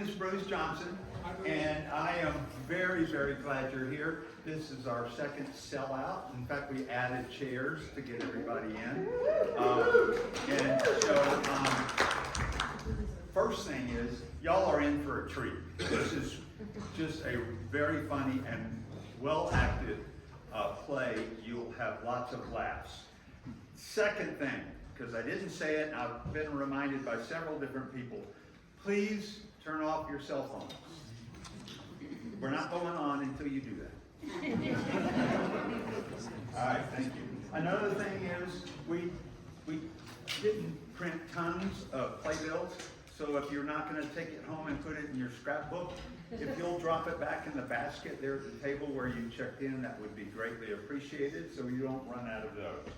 is Bruce Johnson, and I am very, very glad you're here. This is our second sellout. In fact, we added chairs to get everybody in. And so, first thing is, y'all are in for a treat. This is just a very funny and well-acted play. You'll have lots of laughs. Second thing, because I didn't say it, and I've been reminded by several different people, please turn off your cell phones. We're not going on until you do that. All right, thank you. Another thing is, we didn't print tons of playbills, so if you're not going to take it home and put it in your scrapbook, if you'll drop it back in the basket there at the table where you checked in, that would be greatly appreciated, so you don't run out of those.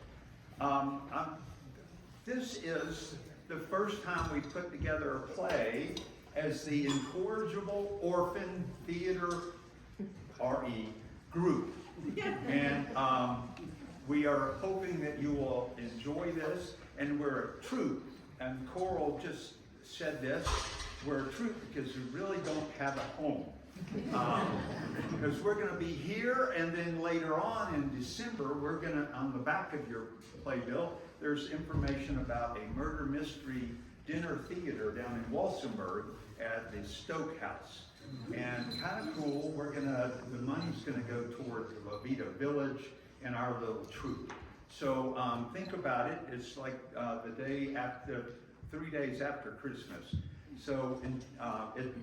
This is the first time we put together a play as the Incorrigible Orphan Theater RE group. And we are hoping that you will enjoy this. And we're a troupe, and Coral just said this, we're a troupe because we really don't have a home. Because we're going to be here, and then later on in December, we're going to, on the back of your playbill, there's information about a murder mystery dinner theater down in Walsenburg at the Stoke House. And kind of cool, the money's gonna go toward the La Vida Village and our little troupe. So think about it, it's like the day after, 3 days after Christmas. So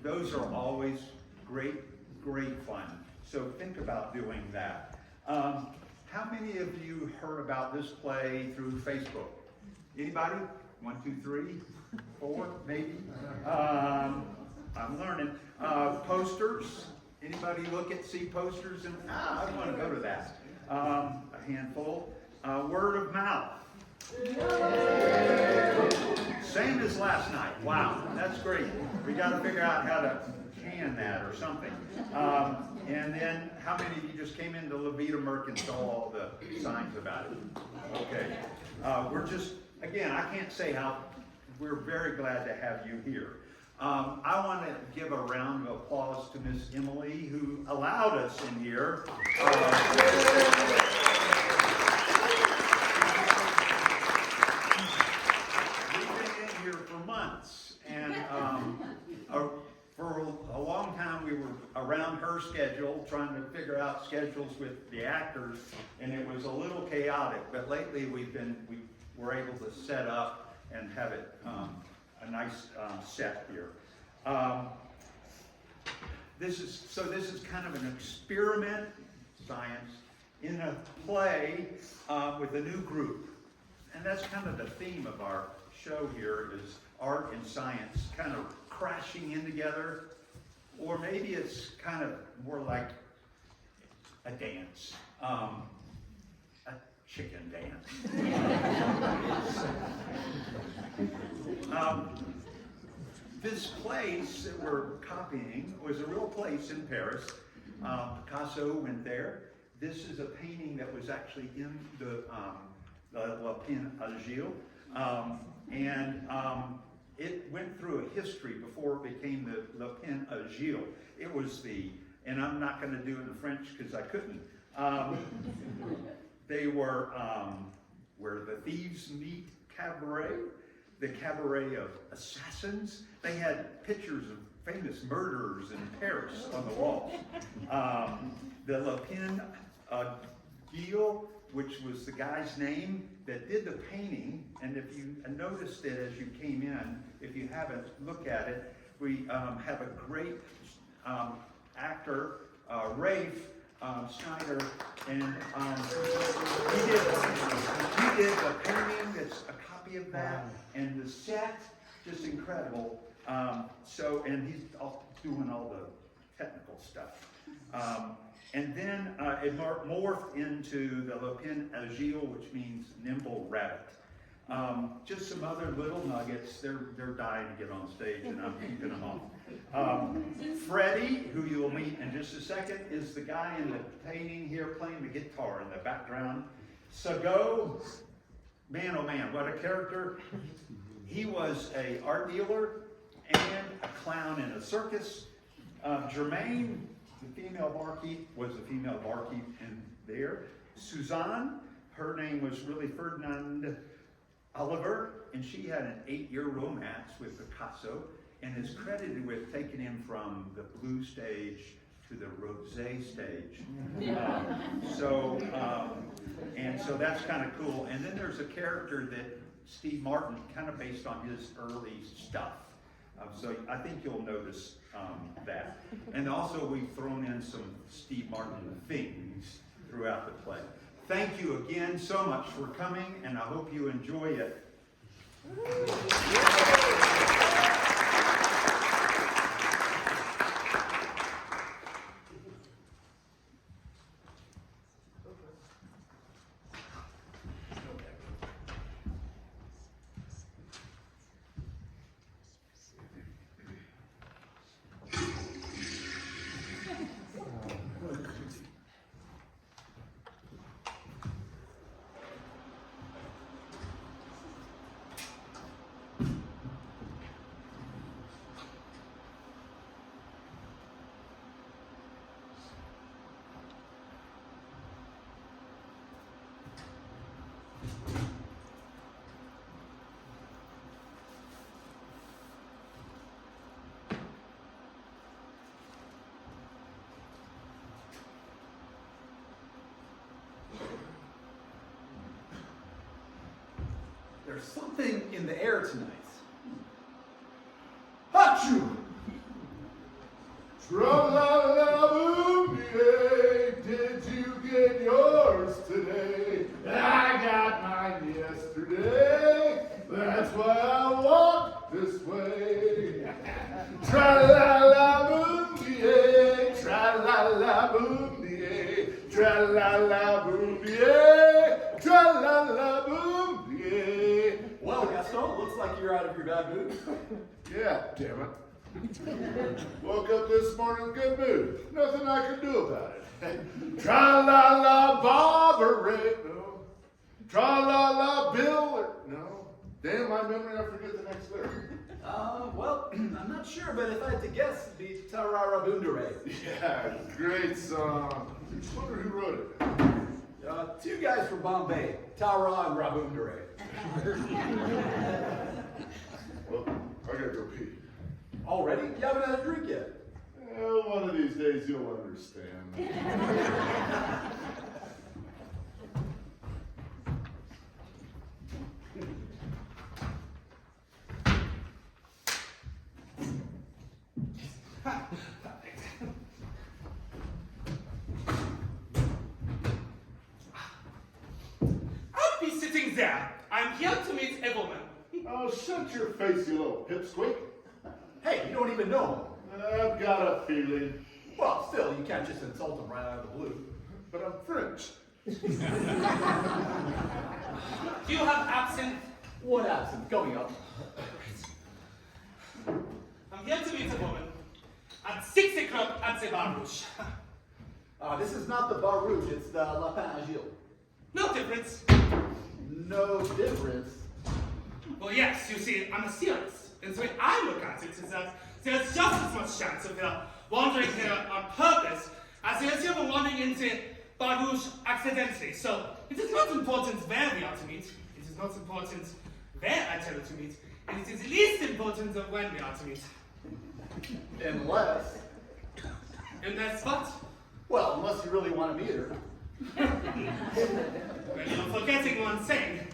those are always great fun. So think about doing that. How many of you heard about this play through Facebook? Anybody? 1, 2, 3, 4, maybe? I'm learning. Posters. Anybody see posters and I want to go to that. A handful. Word of mouth. Same as last night. Wow, that's great. We got to figure out how to can that or something. And then, how many of you just came into La Vida Merc and saw all the signs about it? Okay. We're just, again, I can't say how, we're very glad to have you here. I want to give a round of applause to Miss Emily, who allowed us in here. We've been in here for months, and for a long time we were around her schedule, trying to figure out schedules with the actors, and it was a little chaotic. But lately we were able to set up and have it a nice set here. This is kind of an experiment, science, in a play with a new group. And that's kind of the theme of our show here, is art and science kind of crashing in together. Or maybe it's kind of more like a dance. A chicken dance. This place that we're copying was a real place in Paris. Picasso went there. This is a painting that was actually in the La Pin Agile. It went through a history before it became the La Pin Agile. It was and I'm not going to do it in French because I couldn't. They were where the thieves meet cabaret, the cabaret of assassins. They had pictures of famous murderers in Paris on the walls. The La Pin Agile, which was the guy's name that did the painting, and if you noticed it as you came in, if you haven't, look at it. We have a great actor, Rafe Schneider, and he did the painting that's a copy of that, and the set, just incredible. And he's doing all the technical stuff. And then it morphed into the La Pin Agile, which means nimble rabbit. Just some other little nuggets. They're dying to get on stage, and I'm keeping them off. Freddie, who you will meet in just a second, is the guy in the painting here playing the guitar in the background. Sago, man, oh man, what a character. He was an art dealer, and a clown in a circus. Germaine, the female barkeep, was the female barkeep in there. Suzanne, her name was really Ferdinand Oliver, and she had an 8-year romance with Picasso and is credited with taking him from the blue stage to the rosé stage. So that's kind of cool. And then there's a character that Steve Martin, kind of based on his early stuff. So I think you'll notice that. And also we've thrown in some Steve Martin things throughout the play. Thank you again so much for coming, and I hope you enjoy it. There's something in the air tonight. Achoo! Tra-la-la-boom-yay, did you get yours today? I got mine yesterday, that's why I walk this way. Tra-la-la-boom-yay, tra-la-la-boom-yay, tra-la-la-boom-yay, tra-la-la-boom-yay. Well, Gaston, looks like you're out of your bad mood. Yeah, damn it. Woke up this morning in good mood. Nothing I can do about it. Tra-la-la-bobberay. No. Tra-la-la bill. No. Damn, my memory, I forget the next lyric. Well, I'm not sure, but if I had to guess, it'd be Tarara Boondere. Yeah, great song. I just wonder who wrote it. Two guys from Bombay, Tara and Rabundere. Well, I gotta go pee. Already? You haven't had a drink yet. Well, one of these days you'll understand. I'll be sitting there. I'm here to meet a woman. Oh, shut your face, you little pipsqueak. Hey, you don't even know I've got a feeling, him. Well, still, you can't just insult him right out of the blue. but I'm French. Do you have absinthe? What absent? Coming up. I'm here to meet a woman at 6 o'clock at the Bar Rouge. This is not the Bar Rouge, it's the Lapin Agile. No difference. No difference. Well, yes, you see, I'm serious. And the way I look at it is that there's just as much chance of her wandering here on purpose as there is of wandering into Bar Rouge accidentally. So it is not important where we are to meet. It is not important where I tell you to meet. And it is least important of when we are to meet. Unless, what? well, unless you really want to meet her. Well, you're forgetting one thing.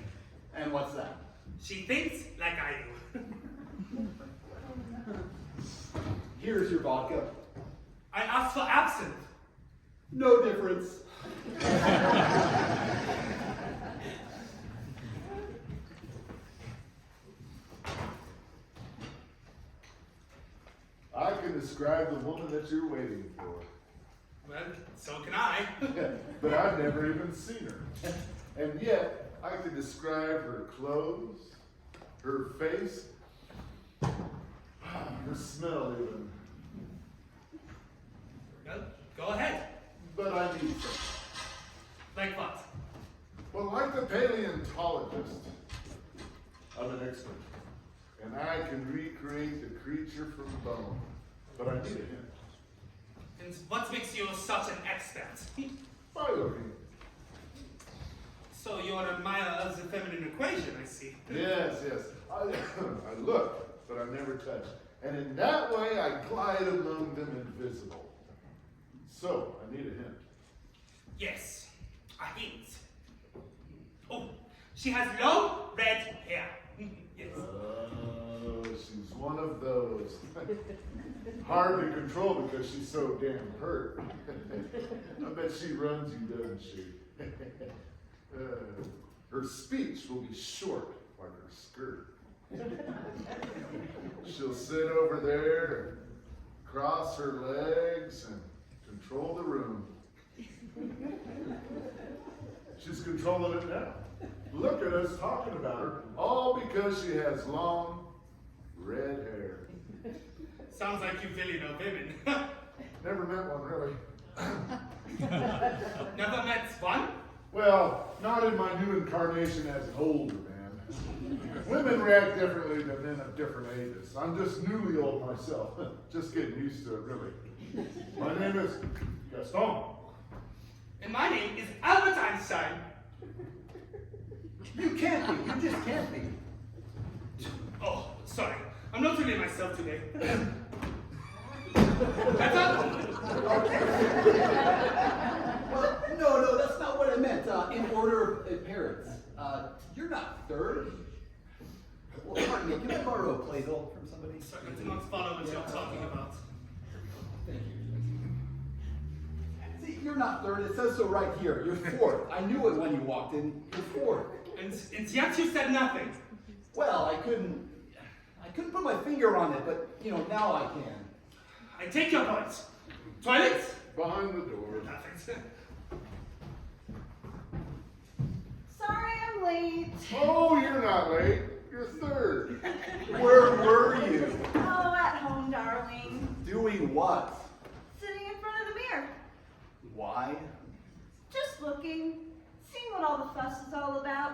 And what's that? She thinks like I do. Here's your vodka. I asked for absinthe. No difference. I can describe the woman that you're waiting for. Well, so can I. But I've never even seen her. And yet, I can describe her clothes, her face, her smell even. Well, go ahead. But I need some. Like what? Well, like the paleontologist, I'm an expert. and I can recreate the creature from bone. But I need a hint. And what makes you such an expert? By looking. So you're an admirer of the feminine equation, I see. Yes, yes. I look, but I never touch. And in that way, I glide among them invisible. So, I need a hint. Yes, a hint. Oh, she has long red hair. Yes. Oh, she's one of those. Hard to control because she's so damn hurt. I bet she runs you, doesn't she? Her speech will be short, like her skirt. She'll sit over there and cross her legs and control the room. She's controlling it now. Look at us talking about her, all because she has long, red hair. Sounds like you really know women. Never met one, really. Never met one? Well, not in my new incarnation as an older man. Women react differently to men of different ages. I'm just newly old myself. Just getting used to it, really. My name is Gaston. And my name is Albert Einstein. You can't be. You just can't be. Oh, sorry. I'm not really myself today. Better? Well, no, that's not what I meant. In order of appearance. You're not third. Well, pardon me, can I borrow a Play-Doh from somebody? Sorry, I do not follow what you're talking about. Thank you. See, you're not third. It says so right here. You're fourth. I knew it when you walked in. You're fourth. And yet you said nothing. Well, I couldn't put my finger on it, but now I can. I take your point. Toilet? Behind the door. Perfect. Sorry I'm late. Oh, you're not late. You're third. Where were you? Oh, at home, darling. Doing what? Sitting in front of the mirror. Why? Just looking. Seeing what all the fuss is all about.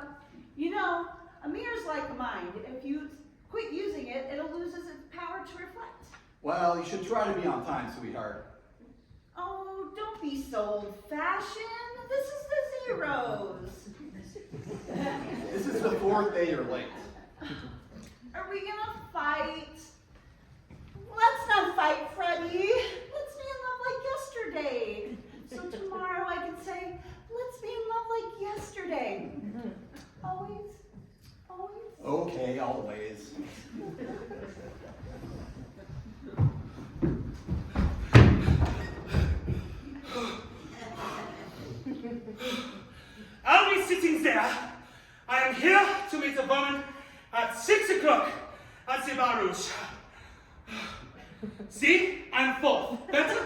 A mirror's like a mind. If you quit using it, it'll lose its power to reflect. Well, you should try to be on time, sweetheart. Oh, don't be so old-fashioned. This is the zeros. This is the fourth day you're late. Are we gonna fight? Let's not fight, Freddie. Let's be in love like yesterday. So tomorrow I can say, let's be in love like yesterday. Always, always. Okay, always. I'll be sitting there. I am here to meet a woman at 6 o'clock at the Bar Rouge. See? I'm fourth. Better?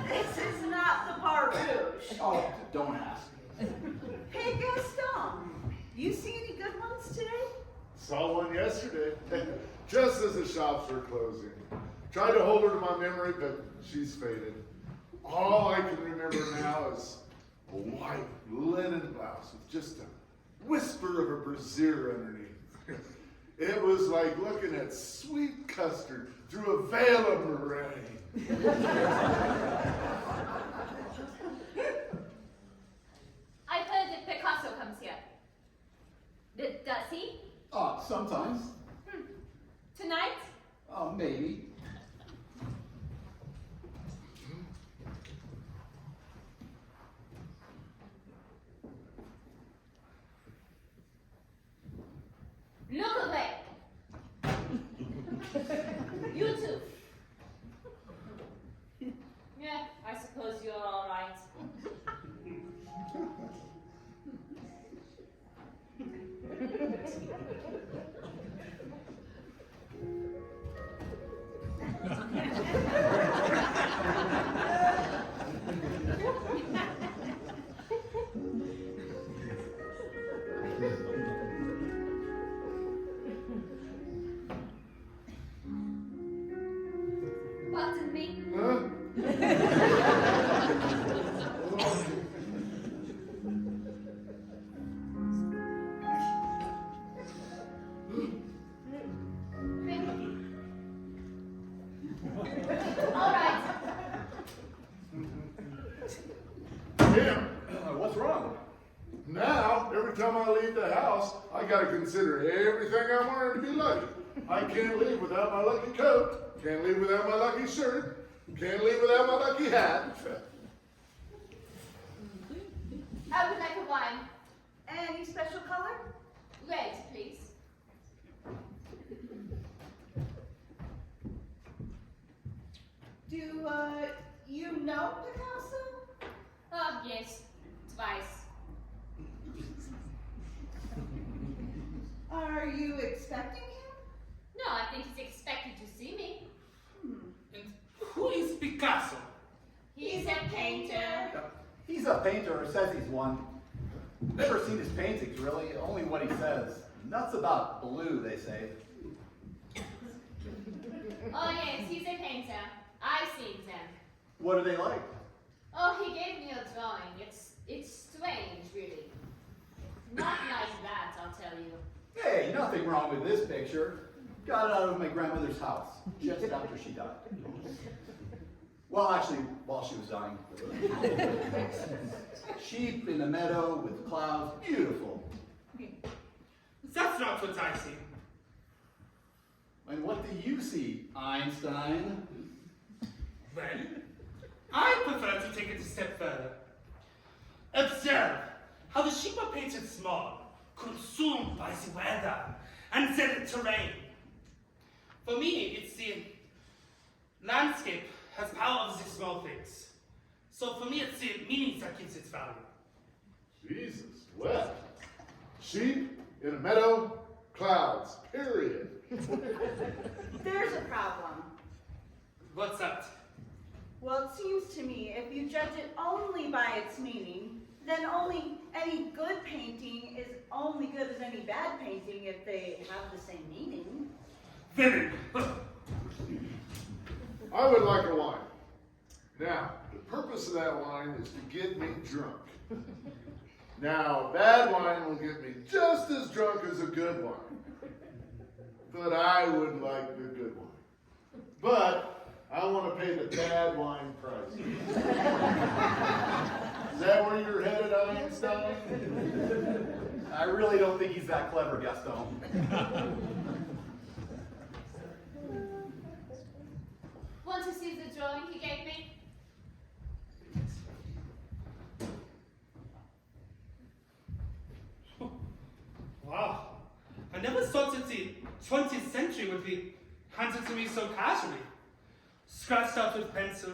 This is not the Bar Rouge. Oh, don't ask. Hey, Gaston, you see any good ones today? Saw one yesterday, just as the shops were closing. Tried to hold her to my memory, but she's faded. All I can remember now is a white linen blouse with just a whisper of a brassiere underneath. It was like looking at sweet custard through a veil of meringue. I've heard that Picasso comes here. Does he? Sometimes. Tonight? Maybe. Look away. You too. Yeah, I suppose you're all right. Pardon me. Huh? I leave the house, I gotta consider everything I'm wearing to be lucky. I can't leave without my lucky coat. Can't leave without my lucky shirt. Can't leave without my lucky hat. I would like a wine. Any special color? Red, please. Do you know Picasso? Oh, yes. Twice. Are you expecting him? No, I think he's expected to see me. And who is Picasso? He's a painter. He's a painter, or says he's one. Never seen his paintings, really, only what he says. Nuts about blue, they say. Oh, yes, he's a painter. I've seen them. What are they like? Oh, he gave me a drawing. It's strange, really. Not like that, I'll tell you. Hey, nothing wrong with this picture. Got it out of my grandmother's house, just after she died. Well, actually, while she was dying. Sheep in a meadow with clouds, beautiful. That's not what I see. And what do you see, Einstein? Well, I prefer to take it a step further. Observe how the sheep are painted small, consumed by the weather and the terrain. For me, it's the landscape has power over the small things. So for me, it's the meaning that gives its value. Jesus, well, sheep in a meadow, clouds, period. There's a problem. What's that? Well, it seems to me if you judge it only by its meaning, then only any good painting is only good as any bad painting if they have the same meaning. Vivid. I would like a wine. Now, the purpose of that wine is to get me drunk. Now, bad wine will get me just as drunk as a good wine. But I would like the good wine. But I want to pay the bad wine price. Is that where you're headed, Einstein? I really don't think he's that clever, Gaston. Want to see the drawing he gave me? Wow. I never thought that the 20th century would be handed to me so casually. Scratched out with pencil,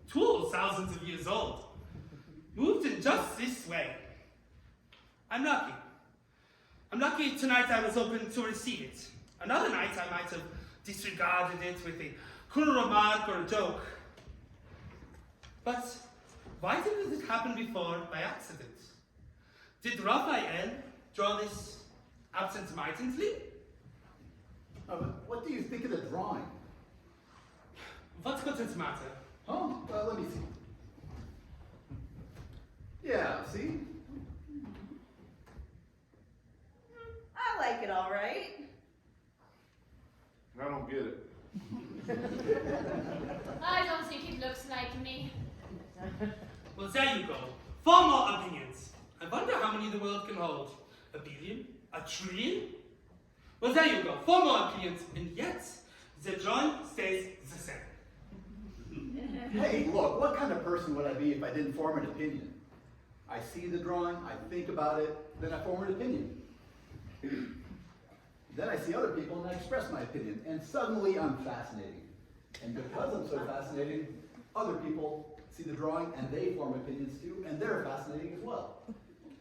tools thousands of years old. Moved in just this way. I'm lucky. I'm lucky tonight I was open to receive it. Another night I might have disregarded it with a cruel remark or a joke. But why didn't it happen before by accident? Did Raphael draw this absent-mindedly? What do you think of the drawing? What could it matter? Oh, let me see. Yeah, see? I like it all right. I don't get it. I don't think it looks like me. Well, there you go. 4 more opinions. I wonder how many the world can hold. 1 billion? 1 trillion? Well, there you go. 4 more opinions, and yet the drawing stays the same. Hey, look, what kind of person would I be if I didn't form an opinion? I see the drawing, I think about it, then I form an opinion. Then I see other people and I express my opinion, and suddenly I'm fascinating. And because I'm so fascinating, other people see the drawing and they form opinions too, and they're fascinating as well.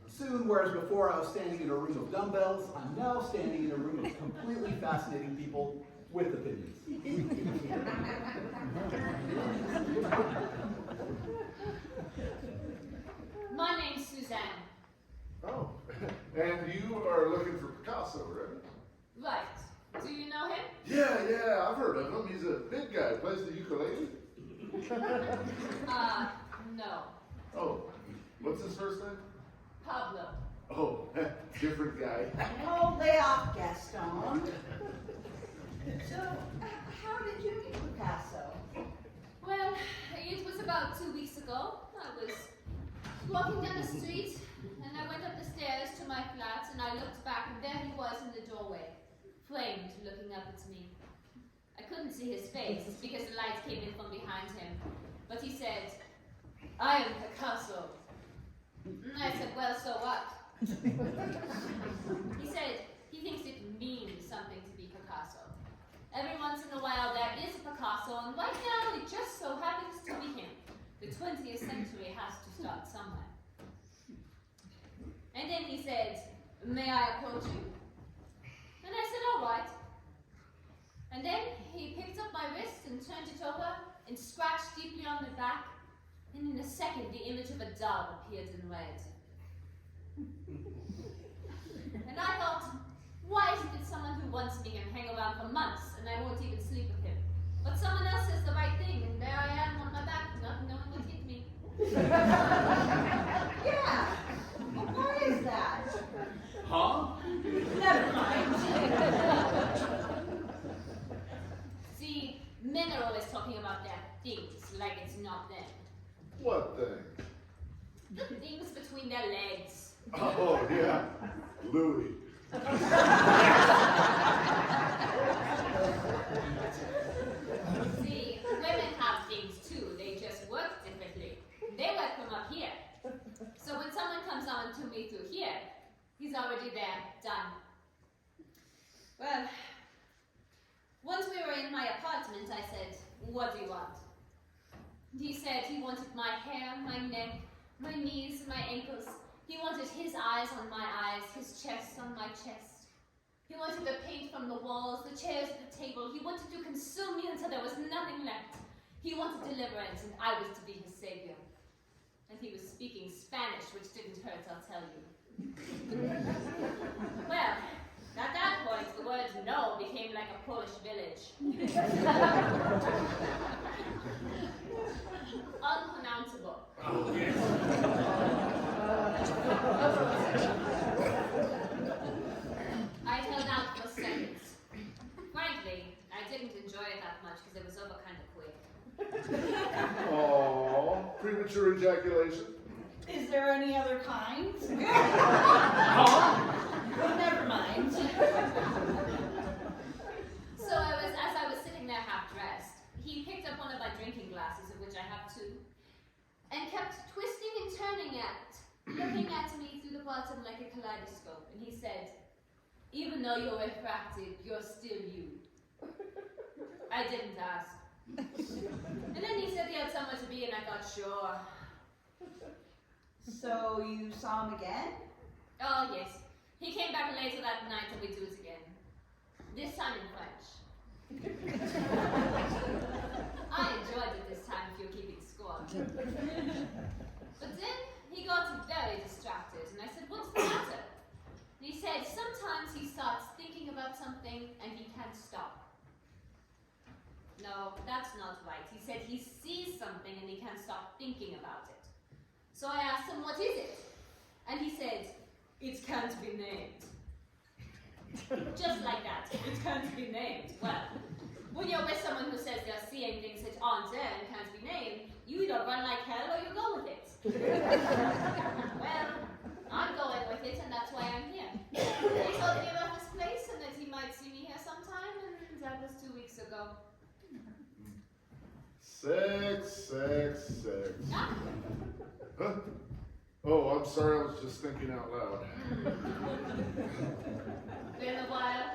Soon, whereas before I was standing in a room of dumbbells, I'm now standing in a room of completely fascinating people with opinions. My name's Suzanne. Oh, and you are looking for Picasso, right? Right. Do you know him? Yeah, I've heard of him. He's a big guy, plays the ukulele. No. Oh, what's his first name? Pablo. Oh, different guy. Oh, lay off, Gaston. So, how did you meet Picasso? Well, it was about 2 weeks ago. I was walking down the street and I went went up the stairs to my flat and I looked back and there he was in the doorway, framed, looking up at me. I couldn't see his face because the light came in from behind him, but he said, "I am Picasso." And I said, "Well, so what?" He said he thinks it means something to be Picasso. Every once in a while there is a Picasso, and right now it just so happens to be him. The 20th century has to start somewhere. And then he said, "May I approach you?" And I said, "All right." And then he picked up my wrist and turned it over and scratched deeply on the back. And in a second, the image of a dove appeared in red. And I thought, why isn't it someone who wants me and hang around for months and I won't even sleep with him? But someone else says the right thing, and there I am on my back, not knowing what hit me. Yeah. Well, why is that? Huh? Never mind. See, men are always talking about their things like it's not them. What thing? The things between their legs. Oh, yeah. Louis. See, women have things too, they just work differently. They work from up here. So when someone comes on to me through here, he's already there, done. Well, once we were in my apartment, I said, "What do you want?" He said he wanted my hair, my neck, my knees, my ankles. He wanted his eyes on my eyes, his chest on my chest. He wanted the paint from the walls, the chairs at the table. He wanted to consume me until there was nothing left. He wanted deliverance, and I was to be his savior. And he was speaking Spanish, which didn't hurt, I'll tell you. Well, at that point, the word "no" became like a Polish village. Unpronounceable. Oh, yes. I held out for seconds. Frankly, I didn't enjoy it that much because it was over kind of quick. Oh, premature ejaculation. Is there any other kind? Huh? Well, never mind. So as I was sitting there half dressed, he picked up one of my drinking glasses, of which I have two, and kept twisting and turning looking at me through the bottom like a kaleidoscope. And he said, "Even though you're refracted, you're still you." I didn't ask. And then he said he had somewhere to be, and I thought, sure. So you saw him again? Oh, yes. He came back later that night and we do it again. This time in French. I enjoyed it this time, if you're keeping score. But then he got very distracted, and I said, "What's the matter?" And he said, sometimes he starts thinking about something and he can't stop. No, that's not right. He said he sees something and he can't stop thinking about it. So I asked him, "What is it?" And he said, "It can't be named." Just like that. It can't be named. Well, when you're with someone who says they're seeing things that aren't there and can't be named, you either run like hell or you go with it. Well, I'm going with it, and that's why I'm here. He told me about this place and that he might see me here sometime, and that was 2 weeks ago. Sex. Ah, Huh? Oh, I'm sorry, I was just thinking out loud. been a while.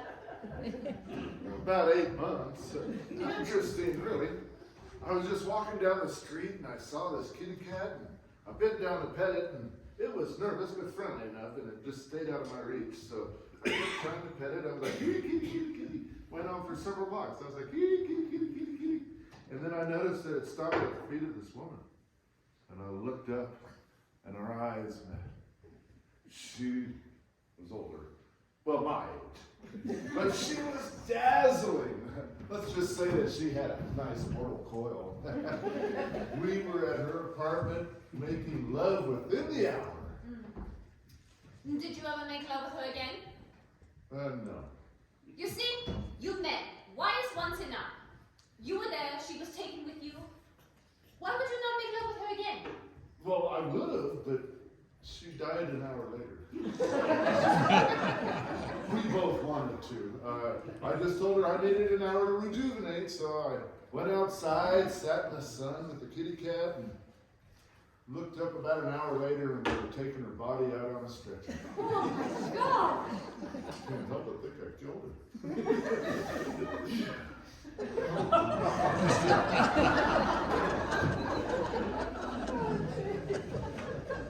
About 8 months. Interesting, really. I was just walking down the street and I saw this kitty cat and I bent down to pet it and it was nervous but friendly enough and it just stayed out of my reach. So I kept trying to pet it. I was like, kitty, kitty, kitty, kitty. Went on for several blocks. I was like, kitty, kitty, kitty, kitty, kitty. And then I noticed that it stopped at the feet of this woman. And I looked up and her eyes met. She was older. Well, my age. But she was dazzling. Let's just say that she had a nice mortal coil. We were at her apartment making love within the hour. Did you ever make love with her again? No. You see, you men, why is once enough? You were there, she was taken with you. Why would you not make love with her again? Well, I would have, but She died an hour later. We both wanted to. I just told her I needed an hour to rejuvenate, so I went outside, sat in the sun with the kitty cat, and looked up about an hour later and they were taking her body out on a stretcher. Oh my God! Can't help but think I killed her.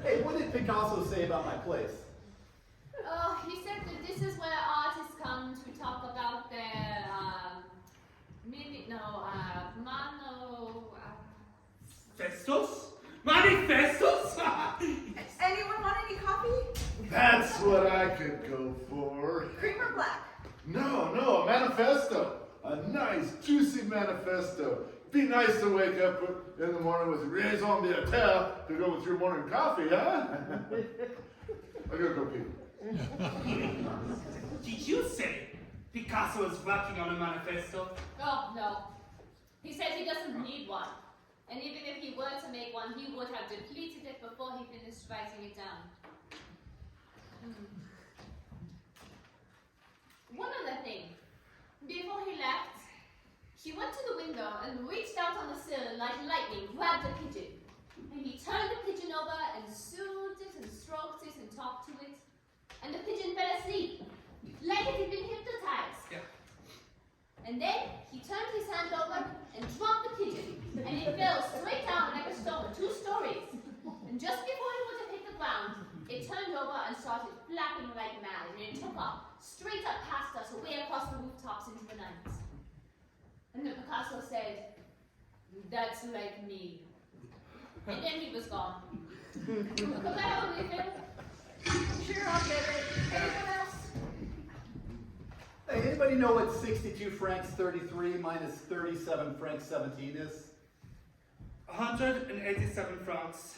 Hey, what did Picasso say about my place? Oh, he said that this is where artists come to talk about their Festus? Manifestos? Anyone want any coffee? That's what I could go for. Cream or black? No, a manifesto. A nice, juicy manifesto. Be nice to wake up in the morning with raison d'etre to go with your morning coffee, huh? I gotta go pee. Did you say Picasso is working on a manifesto? Oh, no. He said he doesn't need one. And even if he were to make one, he would have depleted it before he finished writing it down. One other thing. Before he left, he went to the window and reached out on the sill and like lightning grabbed a pigeon. And he turned the pigeon over and soothed it and stroked it and talked to it. And the pigeon fell asleep, like it had been hypnotized. Yeah. And then he turned his hand over and dropped the pigeon, and it fell straight down like a stone, 2 stories. And just before it would have hit the ground, it turned over and started flapping like mad, and it took off, straight up past us, away across the rooftops into the night. And then Picasso said, "That's like me." And then he was gone. Could I have a refill? Sure, I'll get it. Anyone else? Hey, anybody know what 62 francs 33 minus 37 francs 17 is? 187 francs.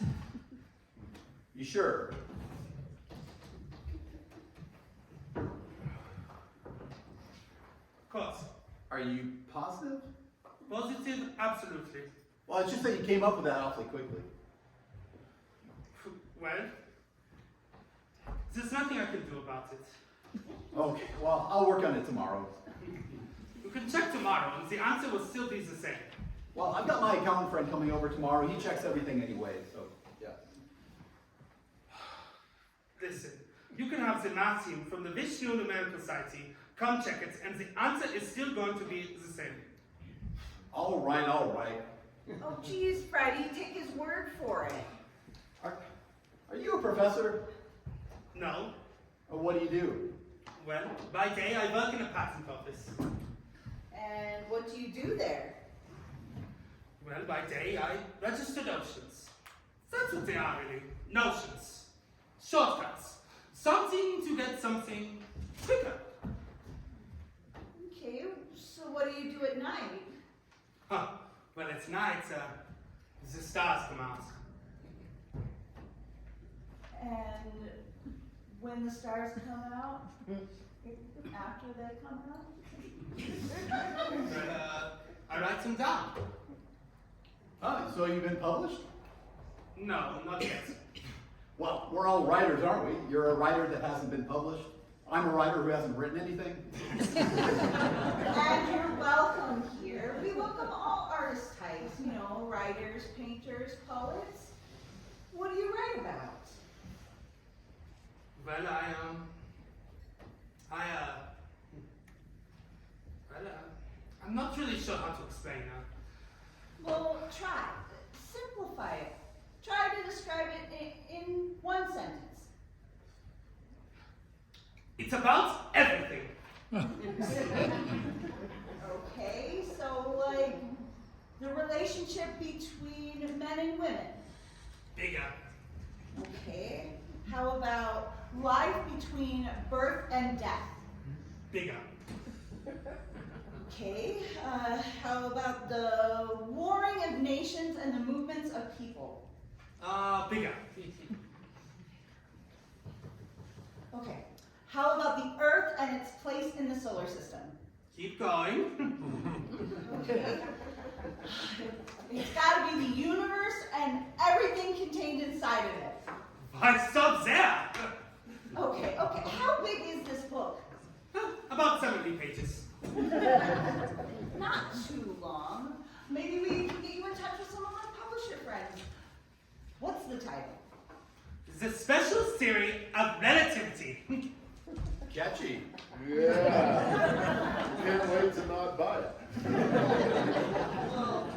You sure? Of course. Are you positive? Positive, absolutely. Well, it's just that you came up with that awfully quickly. Well, there's nothing I can do about it. Okay, well, I'll work on it tomorrow. You can check tomorrow, and the answer will still be the same. Well, I've got my accountant friend coming over tomorrow. He checks everything anyway, so yeah. Listen, you can have the math team from the Vishnu Numerical Society come check it, and the answer is still going to be the same. All right, all right. Oh, geez, Freddie, take his word for it. Are you a professor? No. Or what do you do? Well, by day I work in a patent office. And what do you do there? Well, by day I register notions. That's what they are, really. Notions. Shortcuts. Something to get something quicker. Okay, so what do you do at night? Huh. Well, at night, the stars come out. And when the stars come out? After they come out? Well, I write them down. Oh, so you've been published? No, not yet. Well, we're all writers, aren't we? You're a writer that hasn't been published. I'm a writer who hasn't written anything. And you're welcome here. We welcome all artist types, you know, writers, painters, poets. What do you write about? Well, I'm not really sure how to explain that. Well, try. Simplify it. Try to describe it in one sentence. It's about everything. Okay, so like the relationship between men and women. Bigger. Okay. How about life between birth and death? Bigger. Okay. How about the warring of nations and the movements of people? Bigger. Okay. How about the Earth and its place in the solar system? Keep going. Okay. It's got to be the universe and everything contained inside of it. I stopped there. Okay, how big is this book? About 70 pages. Not too long. Maybe we can get you in touch with some of my publisher friends. What's the title? The Special Theory of Relativity. Catchy. Yeah. Can't wait to not buy it. Well,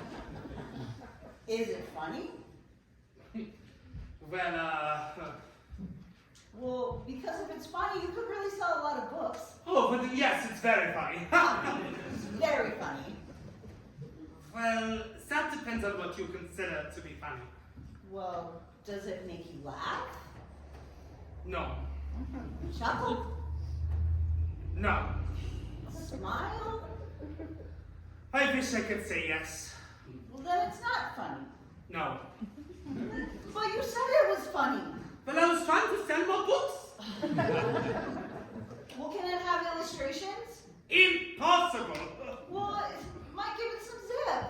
is it funny? Well, Well, because if it's funny, you could really sell a lot of books. oh, but yes, it's very funny. It's very funny. Well, that depends on what you consider to be funny. Well, does it make you laugh? No. Chuckle? No. Smile? I wish I could say yes. Well, then it's not funny. No. But you said it was funny. But I was trying to sell more books. Well, can it have illustrations? Impossible. Well, it might give it some zip.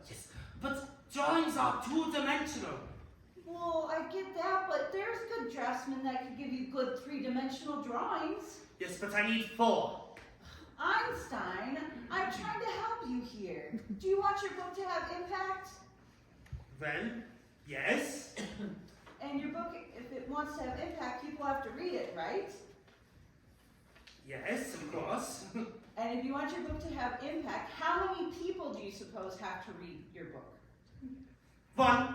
Yes, but drawings are two-dimensional. Well, I get that, but there's good draftsmen that could give you good three-dimensional drawings. Yes, but I need 4. Einstein, I'm trying to help you here. Do you want your book to have impact? Well, yes. And your book, if it wants to have impact, people have to read it, right? Yes, of course. And if you want your book to have impact, how many people do you suppose have to read your book? 1.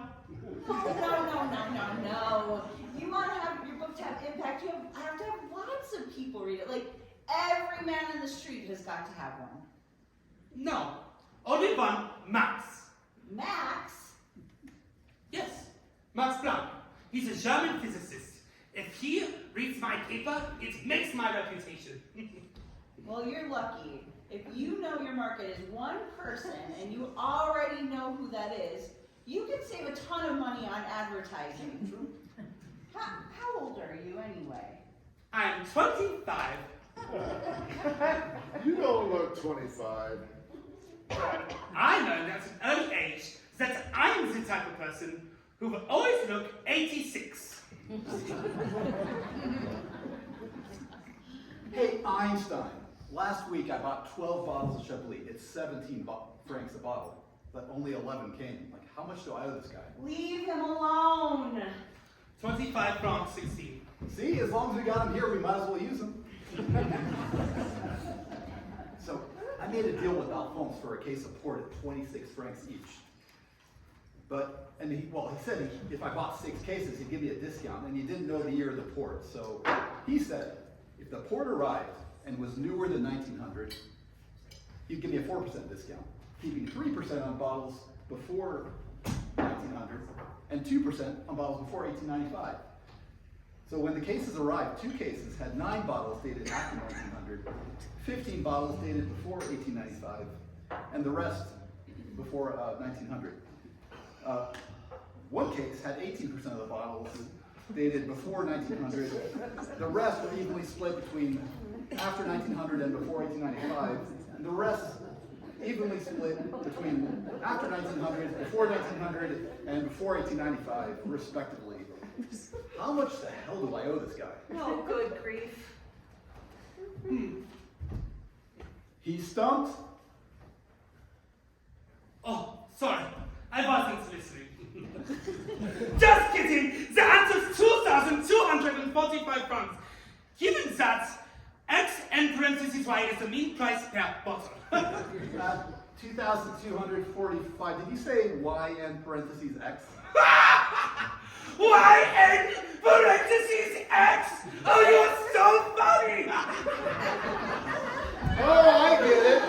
No. You want to have your book to have impact, you have to have lots of people read it. Like, every man in the street has got to have one. No. Only 1, Max. Max? Yes, Max Planck. He's a German physicist. If he reads my paper, it makes my reputation. Well, you're lucky. If you know your market is one person and you already know who that is, you can save a ton of money on advertising. How old are you anyway? I am 25. You don't look 25. I learned at an early age that I am the type of person who will always look 86. Hey, Einstein. Last week I bought 12 bottles of Chablis. It's 17 francs a bottle, but only 11 came. Like, how much do I owe this guy? Leave him alone. 25 francs 16. See, as long as we got him here, we might as well use him. So, I made a deal with Alphonse for a case of port at 26 francs each. He said if I bought 6 cases, he'd give me a discount, and he didn't know the year of the port. So he said, if the port arrived and was newer than 1900, he'd give me a 4% discount, keeping 3% on bottles before 1900 and 2% on bottles before 1895. So when the cases arrived, 2 cases had 9 bottles dated after 1900, 15 bottles dated before 1895, and the rest before 1900. 1 case had 18% of the bottles dated before 1900. The rest were evenly split between after 1900 and before 1895, and the rest evenly split between after 1900, before 1900, and before 1895, respectively. How much the hell do I owe this guy? Oh, good grief. He's stumped. Oh, sorry. I wasn't listening. Just kidding! The answer's 2,245 francs. Given that, X and parentheses Y is the mean price per bottle. 2,245. Did you say Y and parentheses X? Y and parentheses X! Oh, you're so funny! Oh, I get it.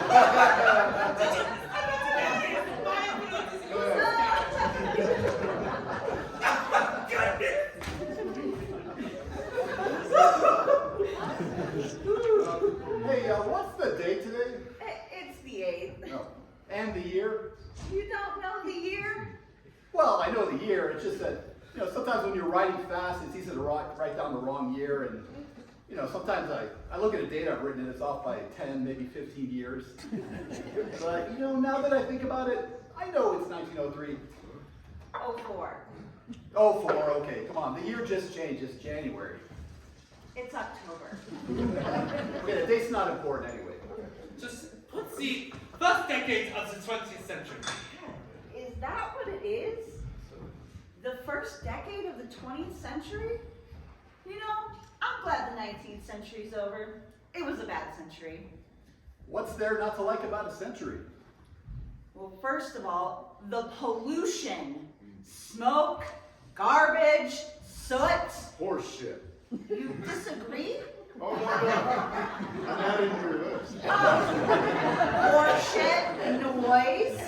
Hey, what's the date today? It's the 8th. No. And the year? You don't know the year? Well, I know the year. It's just that, sometimes when you're writing fast, it's easy to write down the wrong year. And, sometimes I look at a date I've written and it's off by 10, maybe 15 years. But, now that I think about it, I know it's 1903. 04. Oh, 4, okay, come on, the year just changed, it's January. It's October. Okay, the date's not important anyway. Just what's the first decade of the 20th century? Is that what it is? The first decade of the 20th century? You know, I'm glad the 19th century's over. It was a bad century. What's there not to like about a century? Well, first of all, the pollution. Smoke, garbage, soot. Horse shit. You disagree? Oh, no. I'm adding to your list. Horseshit, noise.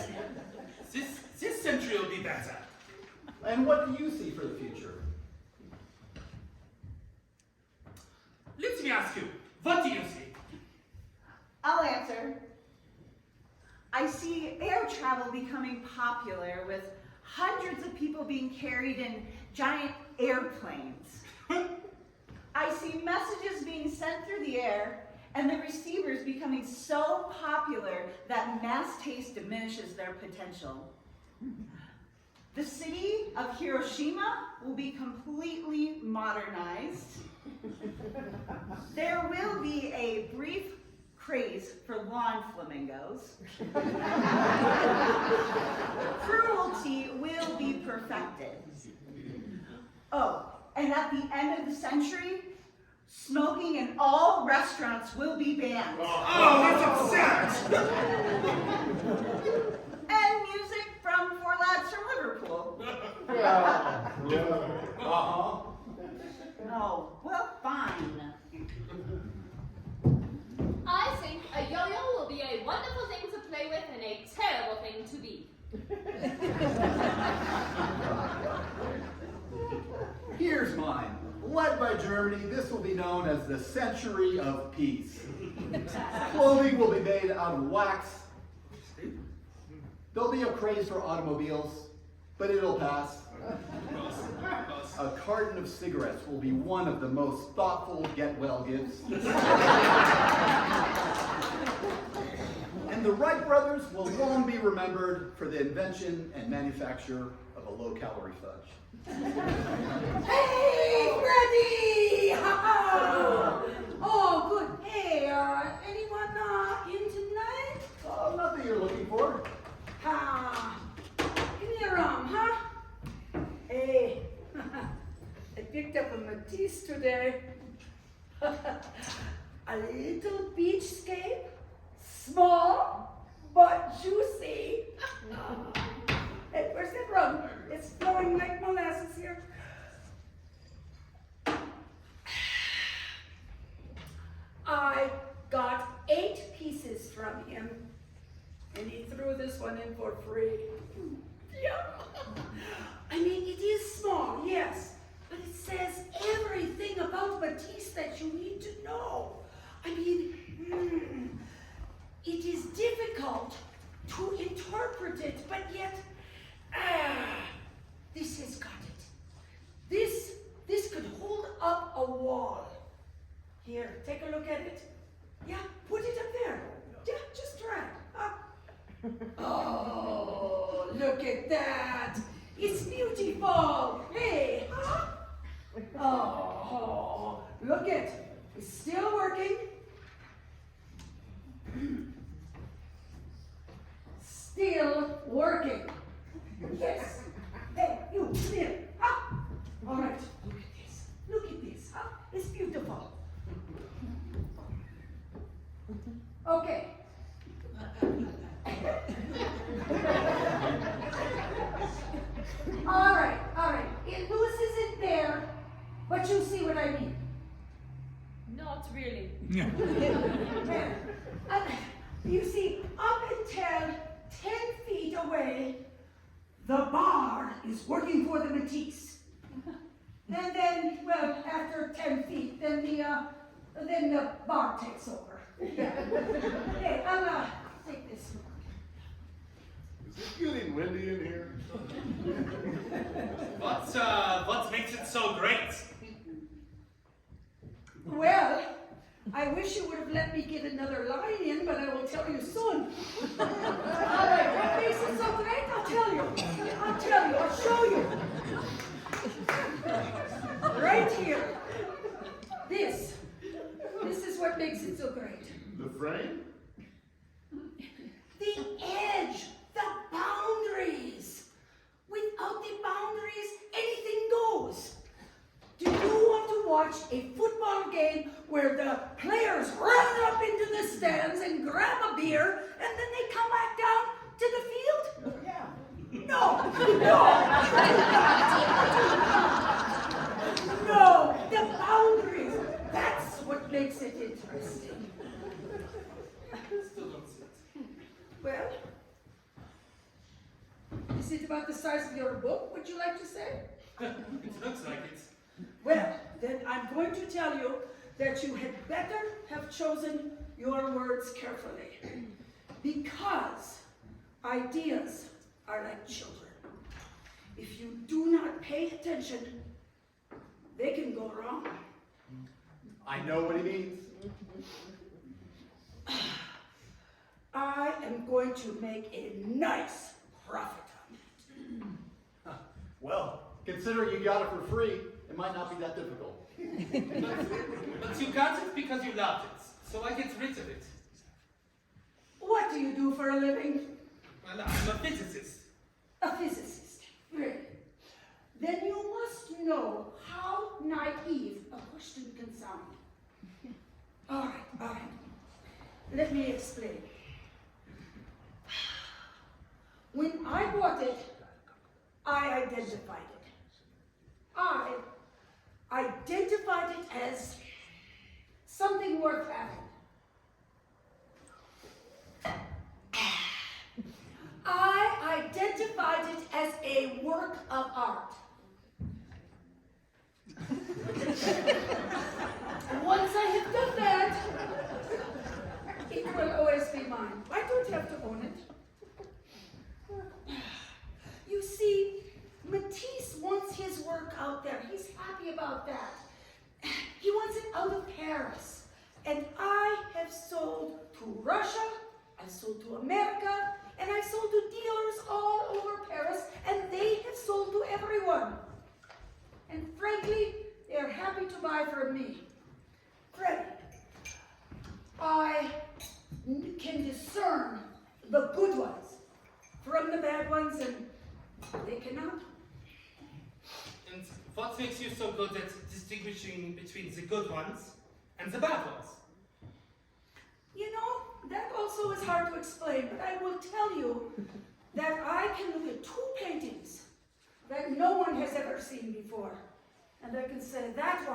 This century will be better. And what do you see for the future? Let me ask you, what do you see? I'll answer. I see air travel becoming popular with hundreds of people being carried in giant airplanes. I see messages being sent through the air and the receivers becoming so popular that mass taste diminishes their potential. The city of Hiroshima will be completely modernized. There will be a brief craze for lawn flamingos. Cruelty will be perfected. Oh, and at the end of the century, smoking in all restaurants will be banned. Oh, that's absurd! And music from Four Lads from Liverpool. Uh-huh. Oh, well, fine. I think a yo-yo will be a wonderful thing to play with and a terrible thing to be. Here's mine. Led by Germany, this will be known as the Century of Peace. Clothing will be made out of wax. There'll be a craze for automobiles, but it'll pass. A carton of cigarettes will be one of the most thoughtful get-well gifts. And the Wright brothers will long be remembered for the invention and manufacture of a low-calorie fudge. Hey, Freddie! Oh, good. Hey, anyone in tonight? Not that you're looking for. Give me a rum, huh? Hey, I picked up a Matisse today. A little beachscape, small but juicy. Hey, where's that rum? It's flowing like molasses here. I got 8 pieces from him, and he threw this one in for free. Yeah. I mean, it is small, yes, but it says everything about Matisse that you need to know. I mean, it is difficult to interpret it, but yet, this has got it. This could hold up a wall. Here, take a look at it. Yeah, put it up there. Yeah, just try it. Huh? Oh, look at that. It's beautiful. Hey, huh? Oh, look it. It's still working. Still working. Yes. Hey, you, come here. Huh? All right, look at this. Look at this, huh? It's beautiful. Okay. All right. It loses it there, but you see what I mean. Not really. You see, up until 10 feet away, the bar is working for the Matisse. And then, well, after 10 feet, then the bar takes over. Hey, I'll take this. Is it getting windy in here? What makes it so great? Well, I wish you would have let me get another line in, but I will tell you soon. All right, what makes it so great? I'll tell you. I'll show you. here. This is what makes it so great. The frame? The edge, the boundaries. Without the boundaries, anything goes. Do you want to watch a football game where the players run up into the stands and grab a beer and then they come back down to the field? Yeah. No, no, the boundaries. That's what makes it interesting. Still don't see it. Well, is it about the size of your book, would you like to say? It looks like it. Well, then I'm going to tell you that you had better have chosen your words carefully. Because ideas are like children. If you do not pay attention, they can go wrong. I know what he means. I am going to make a nice profit on it. Well, considering you got it for free, it might not be that difficult. But you got it because you loved it, so I get rid of it. What do you do for a living? Well, I'm a physicist. A physicist. Really? Then you must know how naive a question can sound. All right. Let me explain. When I bought it, I identified it. I identified it as something worth having. I identified it as a work of art. And once I have done that, it will always be mine. I don't have to own it. You see, Matisse wants his work out there. He's happy about that. He wants it out of Paris. And I have sold to Russia, I've sold to America, and I've sold to dealers all over Paris, and they have sold to everyone. And frankly, they're happy to buy from me. Fred, I can discern the good ones from the bad ones, and they cannot. And what makes you so good at distinguishing between the good ones and the bad ones? You know, that also is hard to explain, but I will tell you that I can look at two paintings that no one has ever seen before, and I can say, that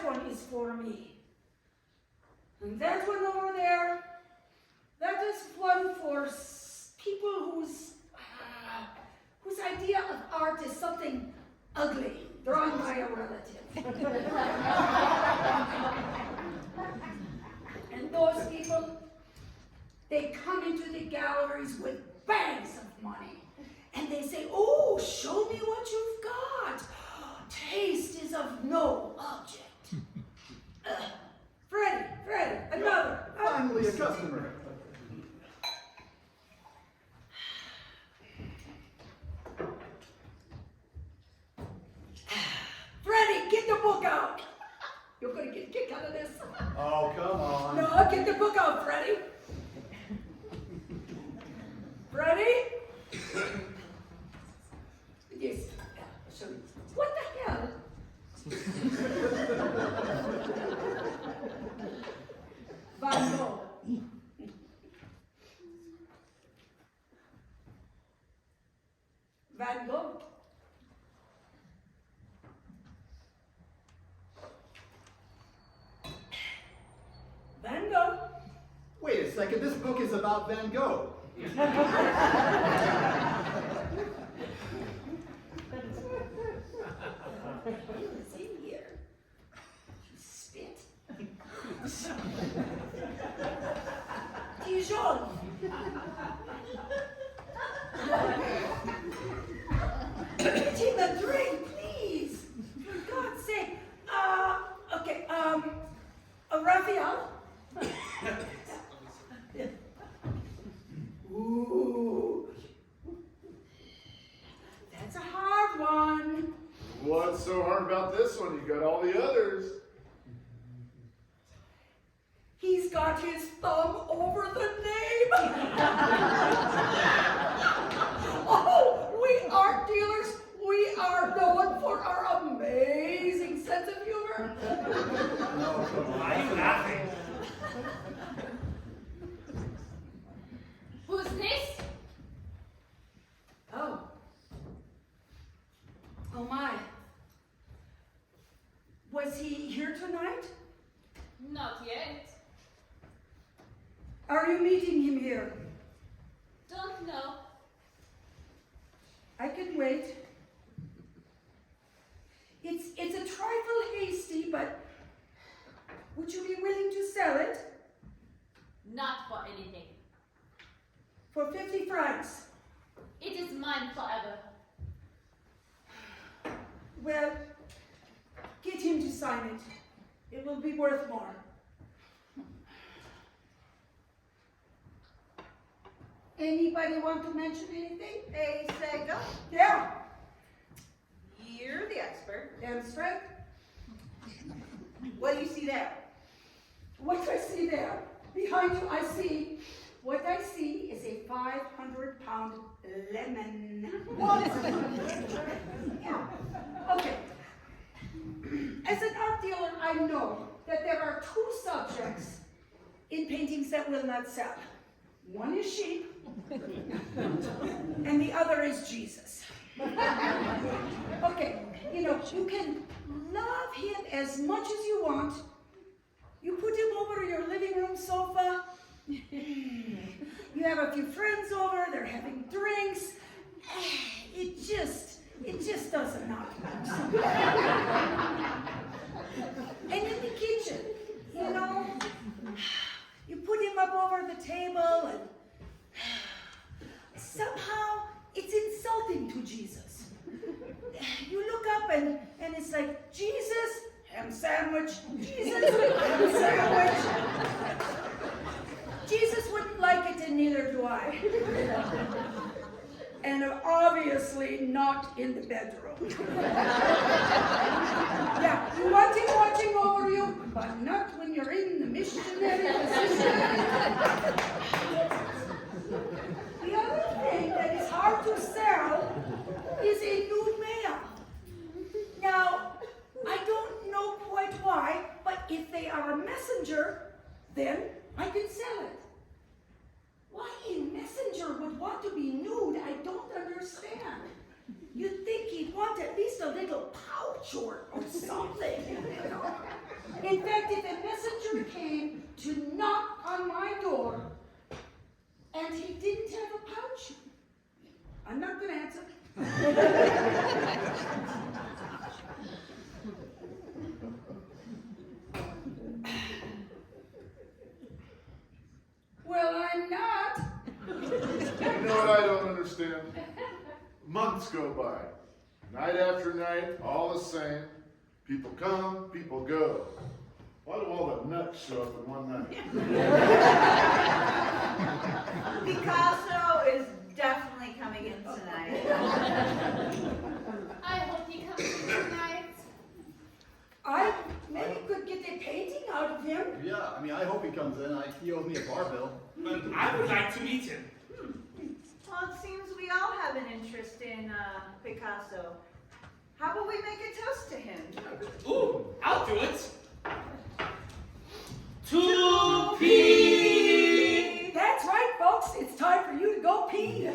one is for me. And that one over there, that is one for people whose idea of art is something ugly, drawn by a relative. And those people, they come into the galleries with bags of money. And they say, oh, show me what you've got. Taste is of no object. Freddie, another. Finally, a customer. Freddie, get the book out. You're going to get a kick out of this. Oh, come on. No, get the book out, Freddie. Freddie? Yes. I'll show you. What the hell? Van Gogh. Van Gogh. Van Gogh. Wait a second, this book is about Van Gogh. What's in here? You spit. Dijon. Get him a drink, please. For God's sake. Okay, Raphael. Ooh. so hard about this one? You got all the others. He's got his thumb over the name. Oh, we art dealers, we are known for our amazing sense of humor. Why are you laughing? Who's this? Oh. Oh my. Was he here tonight? Not yet. Are you meeting him here? Don't know. I can wait. It's a trifle hasty, but would you be willing to sell it Not for anything. for 50 francs? It is mine forever. Well, get him to sign it. It will be worth more. Anybody want to mention anything? Hey, Sega, Yeah, you're the expert. Amstrad. What do you see there? What do I see there? Behind you, what I see is a 500-pound lemon. What? Yeah. Okay. As an art dealer, I know that there are two subjects in paintings that will not sell. One is sheep, and the other is Jesus. Okay, you can love him as much as you want. You put him over your living room sofa. You have a few friends over, they're having drinks. It just doesn't knock. And in the kitchen, you put him up over the table and somehow it's insulting to Jesus. You look up and it's like, Jesus, ham sandwich, Jesus, ham sandwich. Jesus wouldn't like it and neither do I. And obviously not in the bedroom. Yeah, you want him watching over you, but not when you're in the missionary position. The other thing that is hard to sell is a new mail. Now, I don't know quite why, but if they are a messenger, then I can sell it. Why a messenger would want to be nude, I don't understand. You'd think he'd want at least a little pouch or something. In fact, if a messenger came to knock on my door and he didn't have a pouch, I'm not going to answer. Well, I'm not. You know what I don't understand? Months go by. Night after night, all the same. People come, people go. Why do all the nuts show up in one night? Picasso is definitely coming in tonight. I hope he comes in tonight. I maybe could get a painting out of him. Yeah, I hope he comes in. He owes me a bar bill. But I would like to meet him. Well, it seems we all have an interest in Picasso. How about we make a toast to him? Ooh, I'll do it. To pee. That's right, folks. It's time for you to go pee.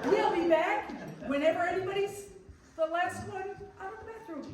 We'll be back whenever anybody's the last one out of the bathroom.